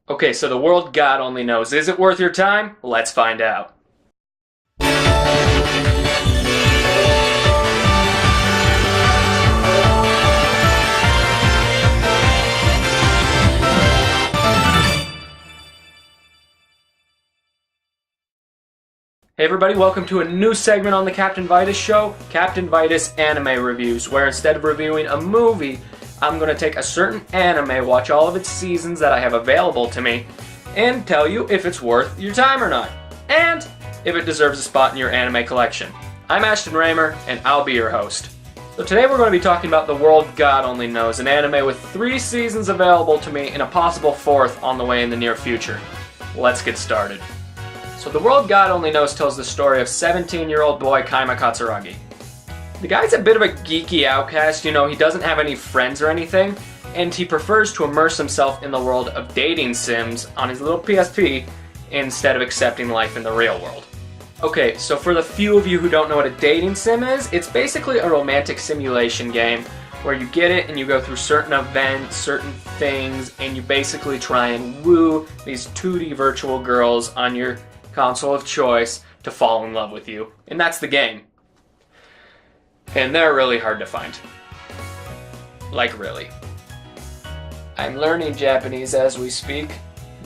Okay, so the world God only knows. Is it worth your time? Let's find out. Hey everybody, welcome to a new segment on the Captain Vitus Show, Captain Vitus Anime Reviews, where instead of reviewing a movie, I'm going to take a certain anime, watch all of its seasons that I have available to me, and tell you if it's worth your time or not, and if it deserves a spot in your anime collection. I'm Ashton Raymer, and I'll be your host. So today we're going to be talking about The World God Only Knows, an anime with 3 seasons available to me and a possible 4th on the way in the near future. Let's get started. So The World God Only Knows tells the story of 17-year-old boy Kaima Katsuragi. The guy's a bit of a geeky outcast, he doesn't have any friends or anything, and he prefers to immerse himself in the world of dating sims on his little PSP instead of accepting life in the real world. Okay, so for the few of you who don't know what a dating sim is, it's basically a romantic simulation game where you get it and you go through certain events, certain things, and you basically try and woo these 2D virtual girls on your console of choice to fall in love with you. And that's the game. And they're really hard to find. Like, really. I'm learning Japanese as we speak,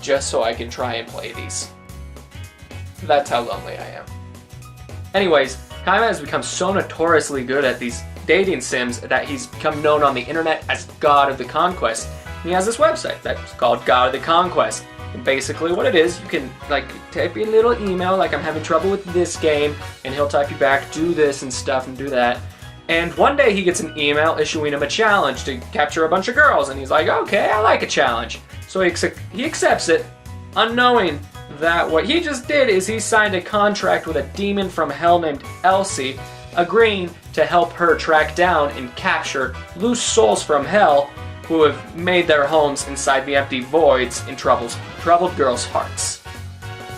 just so I can try and play these. That's how lonely I am. Anyways, Kaima has become so notoriously good at these dating sims that he's become known on the internet as God of the Conquest. And he has this website that's called God of the Conquest. And basically what it is, you can type in a little email like I'm having trouble with this game, and he'll type you back, do this and stuff and do that. And one day he gets an email issuing him a challenge to capture a bunch of girls, and he's like, okay, I like a challenge. So he accepts it, unknowing that what he just did is he signed a contract with a demon from hell named Elsie, agreeing to help her track down and capture loose souls from hell who have made their homes inside the empty voids in troubled girls' hearts.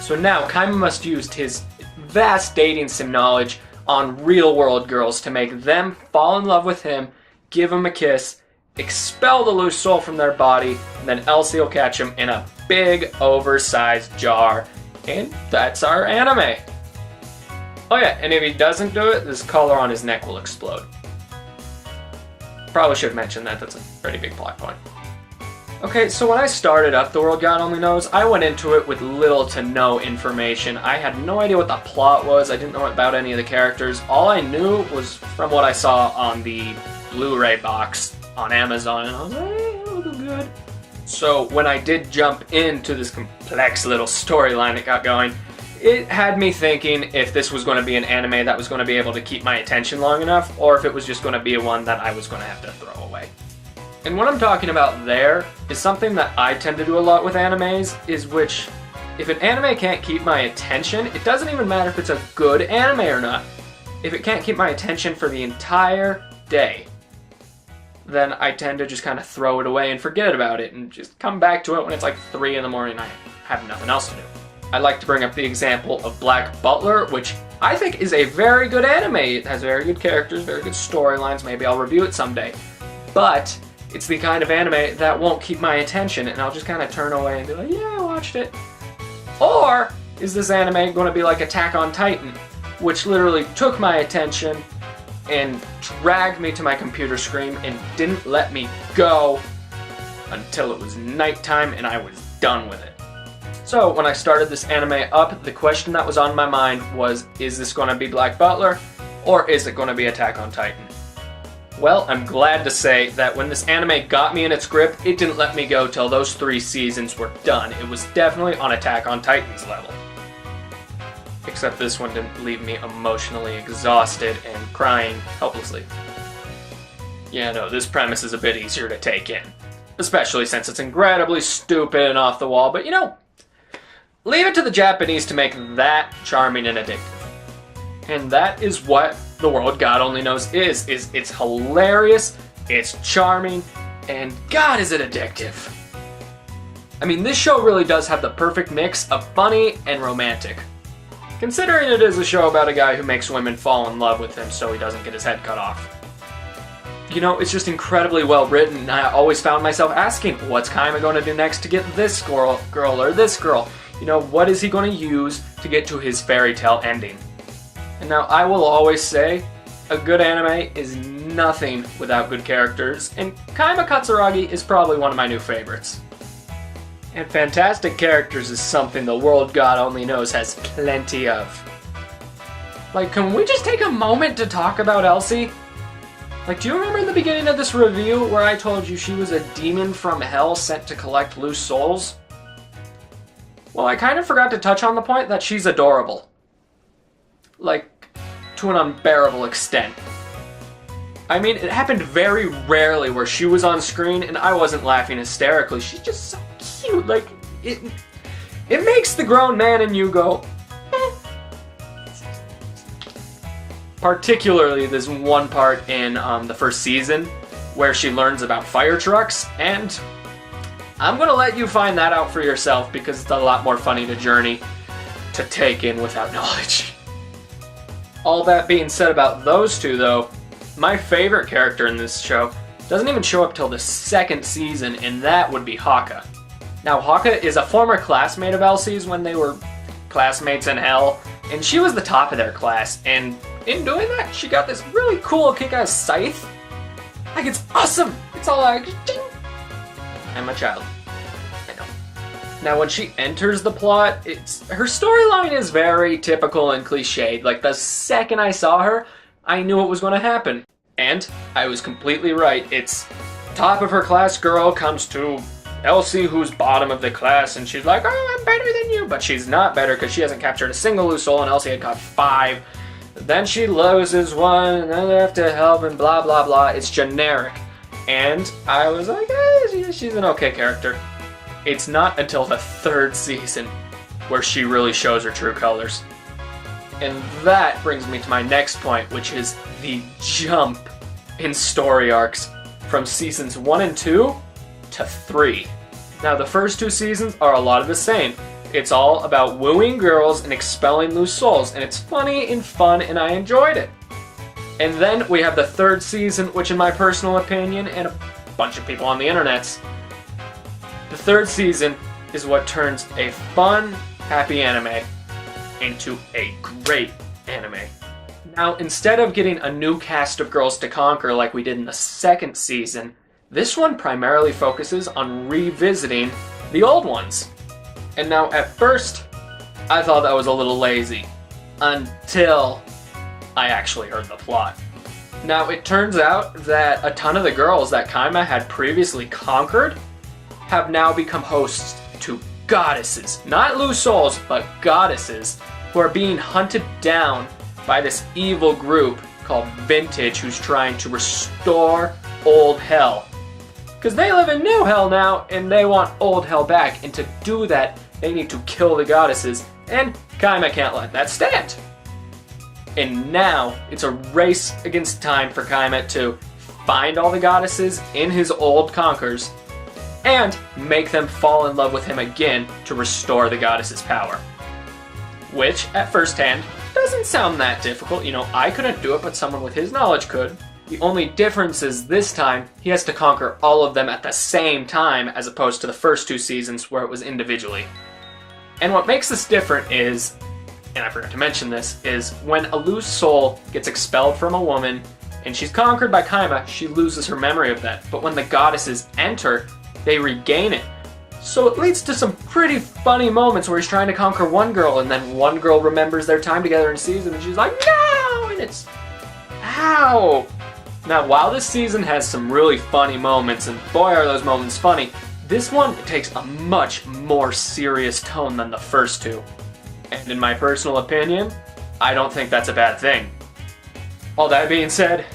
So now Kaima must use his vast dating sim knowledge on real-world girls to make them fall in love with him, give him a kiss, expel the loose soul from their body, and then Elsie will catch him in a big, oversized jar. And that's our anime. Oh yeah, and if he doesn't do it, this collar on his neck will explode. Probably should have mentioned that, that's a pretty big plot point. Okay, so when I started up The World God Only Knows, I went into it with little to no information. I had no idea what the plot was, I didn't know about any of the characters. All I knew was from what I saw on the Blu-ray box on Amazon, and I was like, hey, it looks good. So when I did jump into this complex little storyline that got going, it had me thinking if this was going to be an anime that was going to be able to keep my attention long enough, or if it was just going to be one that I was going to have to throw away. And what I'm talking about there is something that I tend to do a lot with animes, is which, if an anime can't keep my attention, it doesn't even matter if it's a good anime or not. If it can't keep my attention for the entire day, then I tend to just kind of throw it away and forget about it and just come back to it when it's like 3 in the morning and I have nothing else to do. I like to bring up the example of Black Butler, which I think is a very good anime. It has very good characters, very good storylines. Maybe I'll review it someday. But it's the kind of anime that won't keep my attention, and I'll just kind of turn away and be like, yeah, I watched it. Or is this anime going to be like Attack on Titan, which literally took my attention and dragged me to my computer screen and didn't let me go until it was nighttime and I was done with it. So when I started this anime up, the question that was on my mind was, is this going to be Black Butler, or is it going to be Attack on Titan? Well, I'm glad to say that when this anime got me in its grip, it didn't let me go till those 3 seasons were done. It was definitely on Attack on Titan's level. Except this one didn't leave me emotionally exhausted and crying helplessly. Yeah, no, this premise is a bit easier to take in. Especially since it's incredibly stupid and off the wall, but leave it to the Japanese to make that charming and addictive. And that is what The World God Only Knows is it's hilarious, it's charming, and God is it addictive. I mean, this show really does have the perfect mix of funny and romantic. Considering it is a show about a guy who makes women fall in love with him so he doesn't get his head cut off. you know, it's just incredibly well written. I always found myself asking, what's Kaima going to do next to get this girl or this girl? You know, what is he going to use to get to his fairy tale ending? And now I will always say, a good anime is nothing without good characters, and Kaima Katsuragi is probably one of my new favorites. And fantastic characters is something the world God only knows has plenty of. Like, can we just take a moment to talk about Elsie? Like, do you remember in the beginning of this review where I told you she was a demon from hell sent to collect loose souls? Well, I kind of forgot to touch on the point that she's adorable. Like, to an unbearable extent. I mean, it happened very rarely where she was on screen and I wasn't laughing hysterically. She's just so cute. Like, it makes the grown man in you go, eh. Particularly this one part in the first season where she learns about fire trucks, and I'm gonna let you find that out for yourself because it's a lot more funny to journey to take in without knowledge. All that being said about those two though, my favorite character in this show doesn't even show up till the second season, and that would be Haka. Now Haka is a former classmate of Elsie's when they were classmates in hell, and she was the top of their class, and in doing that, she got this really cool kick-ass scythe. Like, it's awesome! It's all like, ding! I'm a child. I know. Now, when she enters the plot, her storyline is very typical and cliched. Like, the second I saw her, I knew what was going to happen. And I was completely right. It's top of her class girl comes to Elsie, who's bottom of the class, and she's like, oh, I'm better than you. But she's not better because she hasn't captured a single loose soul, and Elsie had caught 5. Then she loses one, and then they have to help, and blah, blah, blah. It's generic. And I was like, she's an okay character. It's not until the third season where she really shows her true colors. And that brings me to my next point, which is the jump in story arcs from seasons 1 and 2 to 3. Now, the first 2 seasons are a lot of the same. It's all about wooing girls and expelling loose souls, and it's funny and fun, and I enjoyed it. And then we have the third season, which in my personal opinion, and a bunch of people on the internet's, the third season is what turns a fun, happy anime into a great anime. Now, instead of getting a new cast of girls to conquer like we did in the second season, this one primarily focuses on revisiting the old ones. And now, at first, I thought that was a little lazy, until I actually heard the plot. Now, it turns out that a ton of the girls that Kaima had previously conquered have now become hosts to goddesses. Not loose souls, but goddesses, who are being hunted down by this evil group called Vintage, who's trying to restore old hell. Because they live in new hell now, and they want old hell back, and to do that, they need to kill the goddesses, and Kaima can't let that stand. And now, it's a race against time for Kaima to find all the goddesses in his old conquers, and make them fall in love with him again to restore the goddesses' power. Which, at first hand, doesn't sound that difficult. You know, I couldn't do it, but someone with his knowledge could. The only difference is this time, he has to conquer all of them at the same time, as opposed to the first 2 seasons where it was individually. And what makes this different is, and I forgot to mention this, is when a loose soul gets expelled from a woman, and she's conquered by Kaima, she loses her memory of that. But when the goddesses enter, they regain it. So it leads to some pretty funny moments where he's trying to conquer one girl, and then one girl remembers their time together and sees him, and she's like, no! And it's, ow! Now, while this season has some really funny moments, and boy are those moments funny, this one takes a much more serious tone than the first 2. And in my personal opinion, I don't think that's a bad thing. All that being said,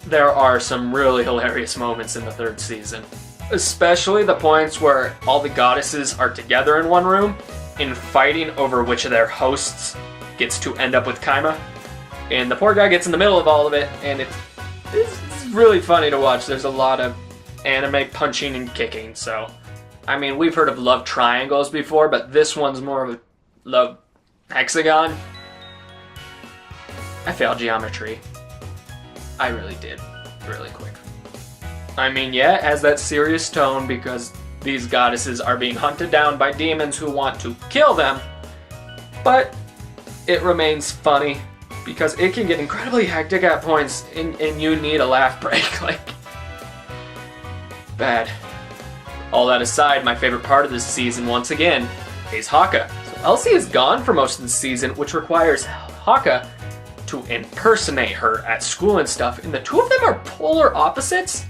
there are some really hilarious moments in the third season. Especially the points where all the goddesses are together in one room and fighting over which of their hosts gets to end up with Kaima. And the poor guy gets in the middle of all of it, and it's really funny to watch. There's a lot of anime punching and kicking, so... I mean, we've heard of love triangles before, but this one's more of a love hexagon. I failed geometry. I really did. Really quick. I mean, yeah, it has that serious tone because these goddesses are being hunted down by demons who want to kill them, but it remains funny because it can get incredibly hectic at points and you need a laugh break. Like, bad. All that aside, my favorite part of this season, once again, is Haka. So Elsie is gone for most of the season, which requires Haka to impersonate her at school and stuff, and the two of them are polar opposites.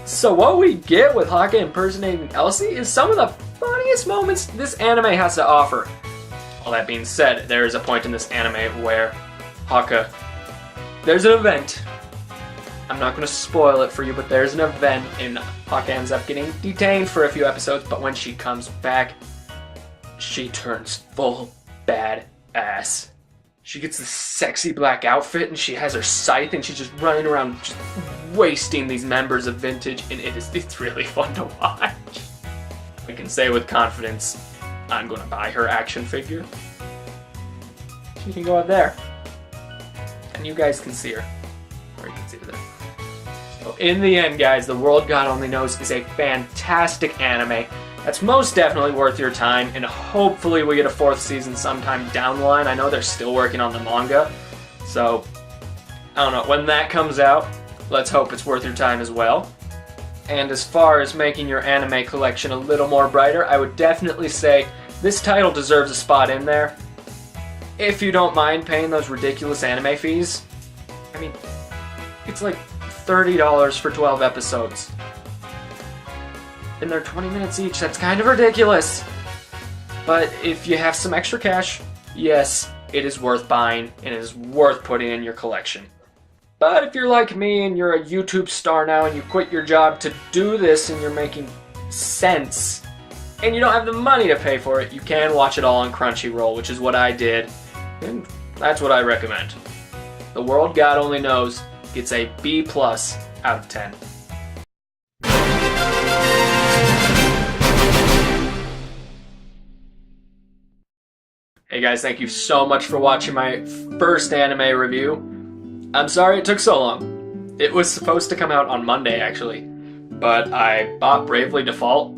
So what we get with Haka impersonating Elsie is some of the funniest moments this anime has to offer. All that being said, there is a point in this anime where Haka, there's an event. I'm not going to spoil it for you, but there's an event and Haka ends up getting detained for a few episodes, but when she comes back, she turns full badass. She gets this sexy black outfit and she has her scythe and she's just running around just wasting these members of Vintage, and it's really fun to watch. I can say with confidence, I'm going to buy her action figure. She can go up there. And you guys can see her. Or you can see her there. So in the end, guys, The World God Only Knows is a fantastic anime that's most definitely worth your time, and hopefully we get a 4th season sometime down the line. I know they're still working on the manga, so I don't know. When that comes out, let's hope it's worth your time as well. And as far as making your anime collection a little more brighter, I would definitely say this title deserves a spot in there. If you don't mind paying those ridiculous anime fees. I mean, it's like $30 for 12 episodes. And they're 20 minutes each. That's kind of ridiculous. But if you have some extra cash, yes, it is worth buying and it is worth putting in your collection. But if you're like me and you're a YouTube star now and you quit your job to do this and you're making sense and you don't have the money to pay for it, you can watch it all on Crunchyroll, which is what I did, and that's what I recommend. The World God Only Knows gets a B+ out of 10. Hey guys, thank you so much for watching my first anime review. I'm sorry it took so long. It was supposed to come out on Monday, actually, but I bought Bravely Default,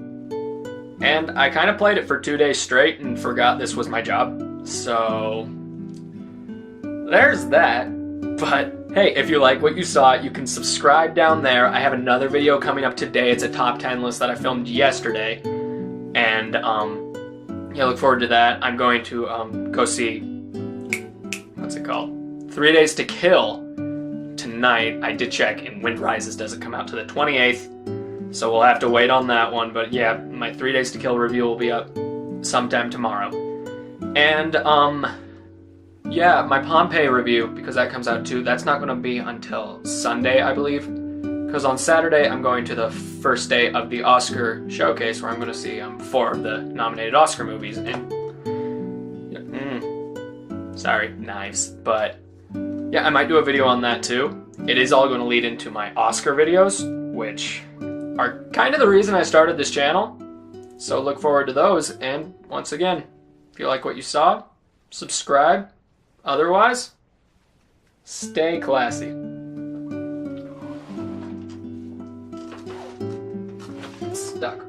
and I kind of played it for 2 days straight and forgot this was my job, so there's that. But hey, if you like what you saw, you can subscribe down there. I have another video coming up today. It's a top 10 list that I filmed yesterday, and yeah, look forward to that. I'm going to go see, what's it called? 3 Days to Kill tonight. I did check, and Wind Rises doesn't come out to the 28th, so we'll have to wait on that one. But yeah, my 3 Days to Kill review will be up sometime tomorrow. And yeah, my Pompeii review, because that comes out too, that's not going to be until Sunday, I believe. Because on Saturday, I'm going to the first day of the Oscar showcase, where I'm going to see 4 of the nominated Oscar movies. And sorry, knives. But yeah, I might do a video on that too. It is all going to lead into my Oscar videos, which are kind of the reason I started this channel. So look forward to those. And once again, if you like what you saw, subscribe. Otherwise, stay classy. Stuck.